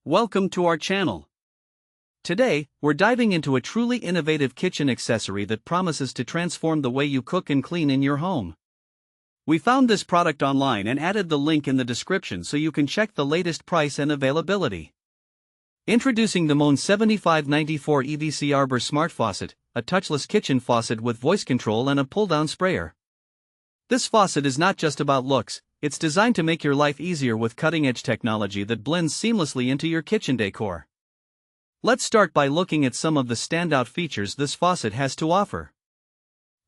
Welcome to our channel. Today, we're diving into a truly innovative kitchen accessory that promises to transform the way you cook and clean in your home. We found this product online and added the link in the description so you can check the latest price and availability. Introducing the Moen 7594EVC Arbor Smart Faucet, a touchless kitchen faucet with voice control and a pull-down sprayer. This faucet is not just about looks, it's designed to make your life easier with cutting-edge technology that blends seamlessly into your kitchen decor. Let's start by looking at some of the standout features this faucet has to offer.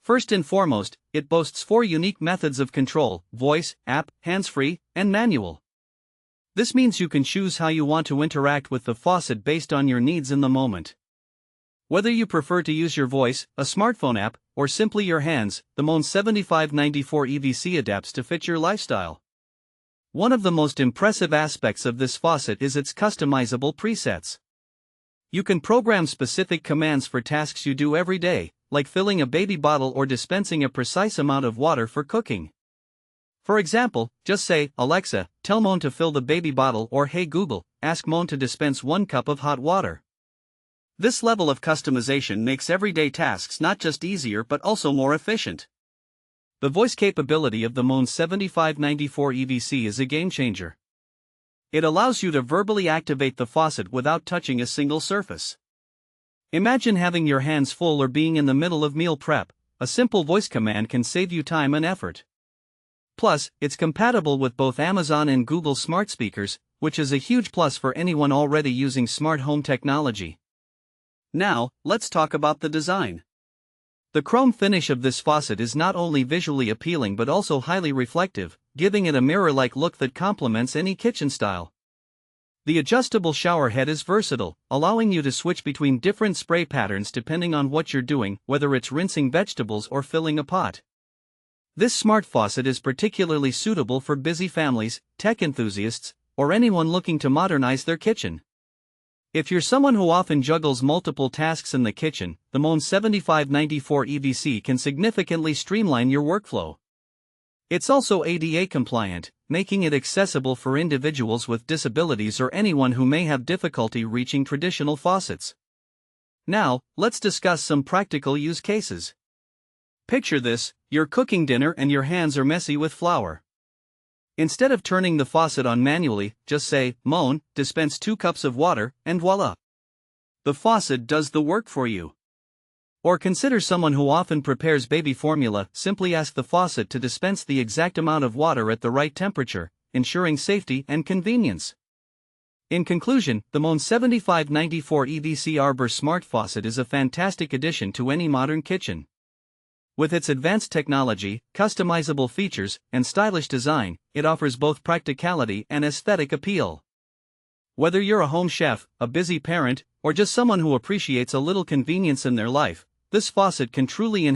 First and foremost, it boasts 4 unique methods of control: voice, app, hands-free, and manual. This means you can choose how you want to interact with the faucet based on your needs in the moment. Whether you prefer to use your voice, a smartphone app, or simply your hands, the Moen 7594EVC adapts to fit your lifestyle. One of the most impressive aspects of this faucet is its customizable presets. You can program specific commands for tasks you do every day, like filling a baby bottle or dispensing a precise amount of water for cooking. For example, just say, "Alexa, tell Moen to fill the baby bottle," or "Hey Google, ask Moen to dispense 1 cup of hot water." This level of customization makes everyday tasks not just easier but also more efficient. The voice capability of the Moen 7594EVC is a game-changer. It allows you to verbally activate the faucet without touching a single surface. Imagine having your hands full or being in the middle of meal prep. A simple voice command can save you time and effort. Plus, it's compatible with both Amazon and Google smart speakers, which is a huge plus for anyone already using smart home technology. Now, let's talk about the design. The chrome finish of this faucet is not only visually appealing but also highly reflective, giving it a mirror-like look that complements any kitchen style. The adjustable shower head is versatile, allowing you to switch between different spray patterns depending on what you're doing, whether it's rinsing vegetables or filling a pot. This smart faucet is particularly suitable for busy families, tech enthusiasts, or anyone looking to modernize their kitchen. If you're someone who often juggles multiple tasks in the kitchen, the Moen 7594EVC can significantly streamline your workflow. It's also ADA compliant, making it accessible for individuals with disabilities or anyone who may have difficulty reaching traditional faucets. Now, let's discuss some practical use cases. Picture this: you're cooking dinner and your hands are messy with flour. Instead of turning the faucet on manually, just say, "Moen, dispense 2 cups of water," and voila! The faucet does the work for you. Or consider someone who often prepares baby formula. Simply ask the faucet to dispense the exact amount of water at the right temperature, ensuring safety and convenience. In conclusion, the Moen 7594EVC Arbor Smart Faucet is a fantastic addition to any modern kitchen. With its advanced technology, customizable features, and stylish design, it offers both practicality and aesthetic appeal. Whether you're a home chef, a busy parent, or just someone who appreciates a little convenience in their life, this faucet can truly enhance